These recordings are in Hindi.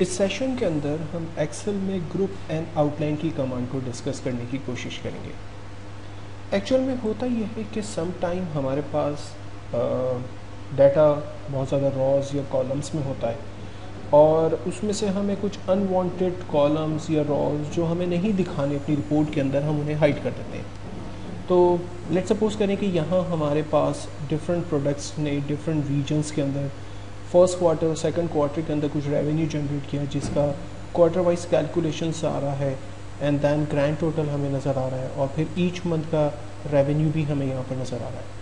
इस सेशन के अंदर हम एक्सेल में ग्रुप एंड आउटलाइन की कमांड को डिस्कस करने की कोशिश करेंगे। एक्चुअल में होता यह है कि सम टाइम हमारे पास डाटा बहुत ज़्यादा रॉज या कॉलम्स में होता है और उसमें से हमें कुछ अनवांटेड कॉलम्स या रॉज जो हमें नहीं दिखाने अपनी रिपोर्ट के अंदर, हम उन्हें हाइड कर देते हैं। तो लेट सपोज करें कि यहाँ हमारे पास डिफरेंट प्रोडक्ट्स ने डिफरेंट रीजन्स के अंदर फर्स्ट क्वार्टर सेकंड क्वार्टर के अंदर कुछ रेवेन्यू जनरेट किया, जिसका क्वार्टर वाइज कैलकुलेशंस आ रहा है एंड देन ग्रैंड टोटल हमें नज़र आ रहा है और फिर ईच मंथ का रेवेन्यू भी हमें यहाँ पर नज़र आ रहा है।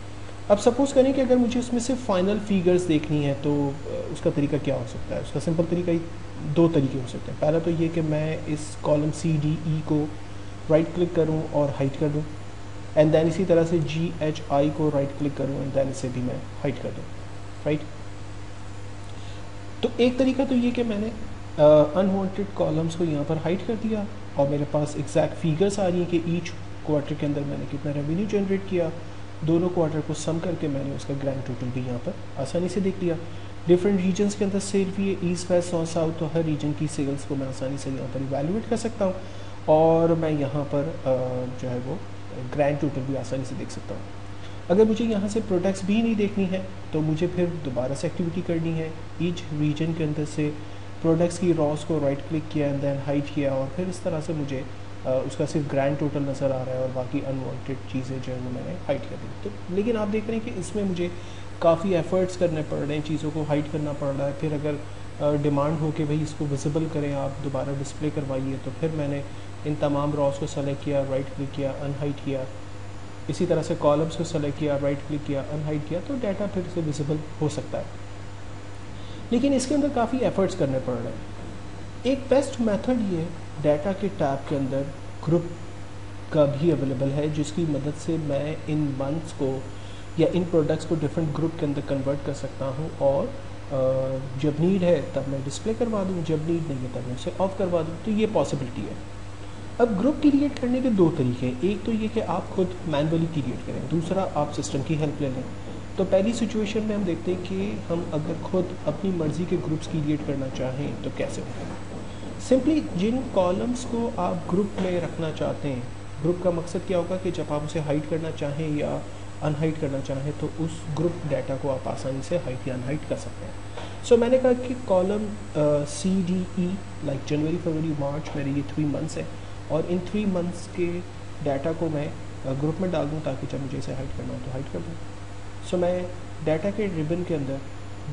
अब सपोज़ करें कि अगर मुझे उसमें से फाइनल फिगर्स देखनी है तो उसका तरीका क्या हो सकता है? उसका सिंपल तरीका दो तरीके हो सकते हैं। पहला तो ये कि मैं इस कॉलम CDE को राइट क्लिक करूँ और हाइड कर दूँ, एंड देन इसी तरह से GHI को राइट क्लिक करूँ एंड देन इसे भी मैं हाइड कर दूँ, राइट। तो एक तरीका तो ये कि मैंने अनवांटेड कॉलम्स को यहाँ पर हाइड कर दिया और मेरे पास एग्जैक्ट फिगर्स आ रही हैं कि ईच क्वार्टर के अंदर मैंने कितना रेवेन्यू जनरेट किया, दोनों क्वार्टर को सम करके मैंने उसका ग्रैंड टोटल भी यहाँ पर आसानी से देख लिया। डिफरेंट रीजन्स के अंदर सेल भी है, ईस्ट वेस्ट नॉर्थ साउथ, तो हर रीजन की सेल्स को मैं आसानी से यहाँ पर इवैल्यूएट कर सकता हूँ और मैं यहाँ पर जो है वो ग्रैंड टोटल भी आसानी से देख सकता हूँ। अगर मुझे यहाँ से प्रोडक्ट्स भी नहीं देखनी है तो मुझे फिर दोबारा से एक्टिविटी करनी है। ईच रीजन के अंदर से प्रोडक्ट्स की रॉस को राइट क्लिक किया एंड देन हाइड किया और फिर इस तरह से मुझे उसका सिर्फ ग्रैंड टोटल नज़र आ रहा है और बाकी अनवांटेड चीज़ें जो है वो मैंने हाइड कर दी। तो लेकिन आप देख रहे हैं कि इसमें मुझे काफ़ी एफर्ट्स करने पड़ रहे हैं, चीज़ों को हाइड करना पड़ रहा है। फिर अगर डिमांड हो कि भाई इसको विजिबल करें, आप दोबारा डिस्प्ले करवाइए, तो फिर मैंने इन तमाम रॉस को सेलेक्ट किया, राइट क्लिक किया, अनहाइड किया, इसी तरह से कॉलम्स को सेलेक्ट किया, राइट क्लिक किया, अनहाइड किया, तो डाटा फिर से विजिबल हो सकता है। लेकिन इसके अंदर काफ़ी एफर्ट्स करने पड़ रहे हैं। एक बेस्ट मेथड ये डाटा के टैब के अंदर ग्रुप का भी अवेलेबल है, जिसकी मदद से मैं इन मंथ्स को या इन प्रोडक्ट्स को डिफरेंट ग्रुप के अंदर कन्वर्ट कर सकता हूँ और जब नीड है तब मैं डिस्प्ले करवा दूँ, जब नीड नहीं है तब मैं उसे ऑफ करवा दूँ। तो ये पॉसिबिलिटी है। अब ग्रुप क्रिएट करने के दो तरीके हैं। एक तो ये कि आप खुद मैनुअली क्रिएट करें, दूसरा आप सिस्टम की हेल्प ले लें। तो पहली सिचुएशन में हम देखते हैं कि हम अगर खुद अपनी मर्ज़ी के ग्रुप्स क्रिएट करना चाहें तो कैसे होगा। सिंपली जिन कॉलम्स को आप ग्रुप में रखना चाहते हैं, ग्रुप का मकसद क्या होगा कि जब आप उसे हाइड करना चाहें या अनहाइड करना चाहें तो उस ग्रुप डाटा को आप आसानी से हाइड या अनहाइड कर सकते हैं। सो मैंने कहा कि कॉलम CDE लाइक जनवरी फरवरी मार्च, मेरे ये 3 मंथ्स हैं और इन 3 मंथ्स के डाटा को मैं ग्रुप में डाल दूँ ताकि जब मुझे इसे हाइड करना हो तो हाइड कर दूँ। सो मैं डाटा के रिबन के अंदर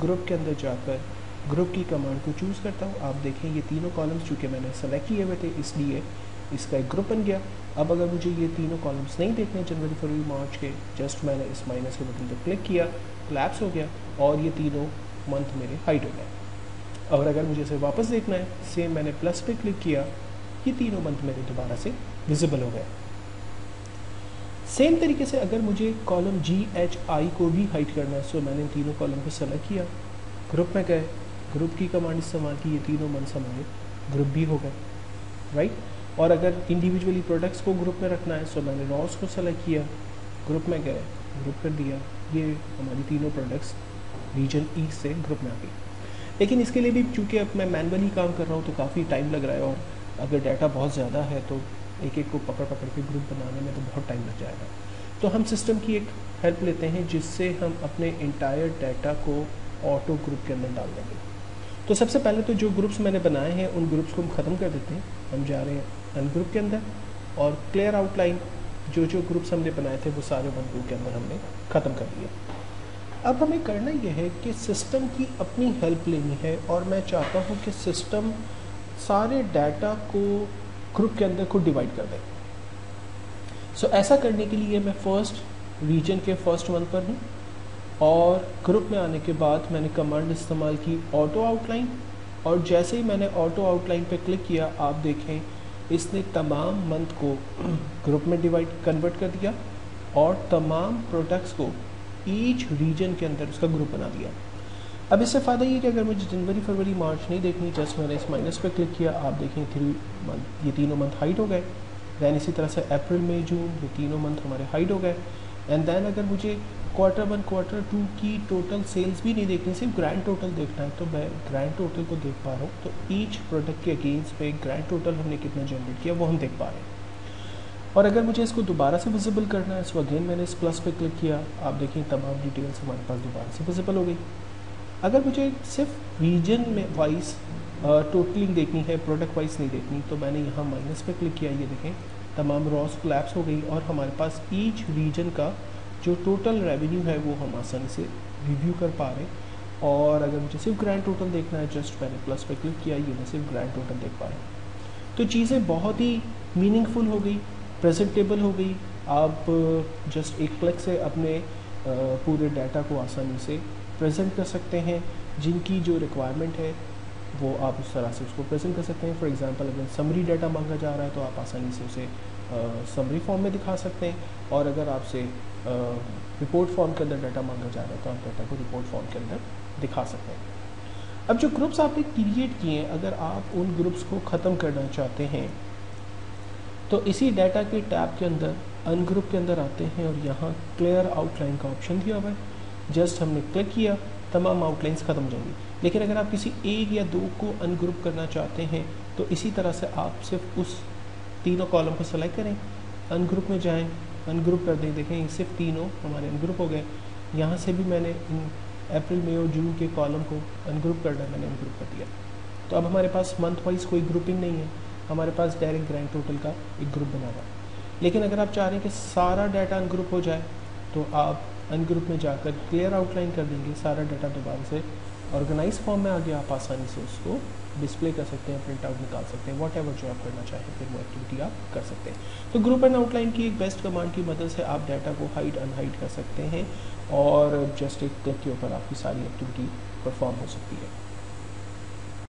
ग्रुप के अंदर जाकर ग्रुप की कमांड को चूज़ करता हूँ। आप देखें ये तीनों कॉलम्स चूँकि मैंने सेलेक्ट किए हुए थे इसलिए इसका एक ग्रुप बन गया। अब अगर मुझे ये तीनों कॉलम्स नहीं देखने जनवरी फरवरी मार्च के, जस्ट मैंने इस माइनस के बटन पर क्लिक किया, कोलैप्स हो गया और ये तीनों मंथ मेरे हाइड हो गए। और अगर मुझे इसे वापस देखना है, सेम मैंने प्लस पे क्लिक किया, ये तीनों मंथ मेरे दोबारा से विजिबल हो गए। सेम तरीके से अगर मुझे कॉलम GHI को भी हाइड करना है, सो मैंने इन तीनों कॉलम को सेलेक्ट किया, ग्रुप में गए, ग्रुप की कमांड इस्तेमाल की, ये तीनों मंथ्स हमारे ग्रुप भी हो गए, राइट। और अगर इंडिविजुअली प्रोडक्ट्स को ग्रुप में रखना है, सो मैंने रॉस को सेलेक्ट किया, ग्रुप में गए, ग्रुप कर दिया, ये हमारी तीनों प्रोडक्ट्स रीजन E से ग्रुप में आ गई। लेकिन इसके लिए भी चूँकि अब मैं मैनुअली काम कर रहा हूँ तो काफ़ी टाइम लग रहा है और अगर डाटा बहुत ज़्यादा है तो एक एक को पकड़ पकड़ के ग्रुप बनाने में तो बहुत टाइम लग जाएगा। तो हम सिस्टम की एक हेल्प लेते हैं जिससे हम अपने इंटायर डाटा को ऑटो ग्रुप के अंदर डाल देंगे। तो सबसे पहले तो जो ग्रुप्स मैंने बनाए हैं उन ग्रुप्स को हम ख़त्म कर देते हैं। हम जा रहे हैं अनग्रुप के अंदर और क्लियर आउटलाइन, जो जो ग्रुप्स हमने बनाए थे वो सारे वन ग्रुप के अंदर हमने ख़त्म कर दिए। अब हमें करना यह है कि सिस्टम की अपनी हेल्प लेनी है और मैं चाहता हूँ कि सिस्टम सारे डाटा को ग्रुप के अंदर खुद डिवाइड कर दें। सो ऐसा करने के लिए मैं फर्स्ट रीजन के फर्स्ट वन पर हूँ और ग्रुप में आने के बाद मैंने कमांड इस्तेमाल की ऑटो आउटलाइन और जैसे ही मैंने ऑटो आउटलाइन पर क्लिक किया, आप देखें इसने तमाम मंथ को ग्रुप में कन्वर्ट कर दिया और तमाम प्रोडक्ट्स को ईच रीजन के अंदर उसका ग्रुप बना दिया। अब इससे फ़ायदा ये कि अगर मुझे जनवरी फरवरी मार्च नहीं देखनी, जस्ट मैंने इस माइनस पे क्लिक किया, आप देखें 3 मंथ, ये तीनों मंथ हाइड हो गए। दैन इसी तरह से अप्रैल मई जून, ये तीनों मंथ हमारे हाइड हो गए। एंड देन अगर मुझे Q1 Q2 की टोटल सेल्स भी नहीं देखनी, सिर्फ ग्रैंड टोटल देखना है, तो मैं ग्रैंड टोटल को देख पा रहा हूँ। तो ईच प्रोडक्ट के अगेंस्ट पे ग्रैंड टोटल हमने कितना जनरेट किया वो हम देख पा रहे हैं। और अगर मुझे इसको दोबारा से विजिबल करना है, सो अगेन मैंने इस प्लस पे क्लिक किया, आप देखें तमाम डिटेल्स हमारे पास दोबारा से विजिबल हो गई। अगर मुझे सिर्फ रीजन में वाइज टोटलिंग देखनी है, प्रोडक्ट वाइज नहीं देखनी, तो मैंने यहाँ माइनस पे क्लिक किया, ये देखें तमाम रॉस कोलैप्स हो गई और हमारे पास ईच रीजन का जो टोटल रेवेन्यू है वो हम आसानी से रिव्यू कर पा रहे हैं। और अगर मुझे सिर्फ ग्रैंड टोटल देखना है, जस्ट मैंने प्लस पे क्लिक किया, ये मैं सिर्फ ग्रैंड टोटल देख पा रहा हूँ। तो चीज़ें बहुत ही मीनिंगफुल हो गई, प्रेजेंटेबल हो गई। आप जस्ट एक क्लिक से अपने पूरे डाटा को आसानी से प्रेजेंट कर सकते हैं। जिनकी जो रिक्वायरमेंट है वो आप उस तरह से उसको प्रेजेंट कर सकते हैं। फॉर एग्जांपल अगर समरी डाटा मांगा जा रहा है तो आप आसानी से उसे समरी फॉर्म में दिखा सकते हैं, और अगर आपसे रिपोर्ट फॉर्म के अंदर डाटा मांगा जा रहा है तो आप डाटा को रिपोर्ट फॉर्म के अंदर दिखा सकते हैं। अब जो ग्रुप्स आपने क्रिएट किए हैं, अगर आप उन ग्रुप्स को ख़त्म करना चाहते हैं तो इसी डाटा के टैब के अंदर अनग्रुप के अंदर आते हैं और यहाँ क्लियर आउटलाइन का ऑप्शन दिया हुआ है। जस्ट हमने क्लिक किया, तमाम आउटलाइंस ख़त्म हो जाएंगी। लेकिन अगर आप किसी एक या दो को अनग्रुप करना चाहते हैं तो इसी तरह से आप सिर्फ उस तीनों कॉलम को सेलेक्ट करें, अनग्रुप में जाएं, अनग्रुप कर दें। देखें सिर्फ तीनों हमारे अनग्रुप हो गए। यहाँ से भी मैंने इन अप्रैल मई और जून के कॉलम को अनग्रुप करना है, मैंने अनग्रुप कर दिया। तो अब हमारे पास मंथ वाइज कोई ग्रुपिंग नहीं है, हमारे पास डायरेक्ट ग्रैंड टोटल का एक ग्रुप बना हुआ है। लेकिन अगर आप चाह रहे हैं कि सारा डाटा अनग्रुप हो जाए तो आप अनग्रुप में जाकर क्लियर आउटलाइन कर देंगे, सारा डाटा दोबारा से ऑर्गेनाइज फॉर्म में आगे आप आसानी से उसको डिस्प्ले कर सकते हैं, प्रिंट आउट निकाल सकते हैं, वॉट एवर जो आप करना चाहें फिर वो एक्टिविटी आप कर सकते हैं। तो ग्रुप एंड आउटलाइन की एक बेस्ट कमांड की मदद से आप डाटा को हाइड अनहाइड कर सकते हैं और जस्ट एक क्लिक के ऊपर आपकी सारी एक्टिविटी परफॉर्म हो सकती है।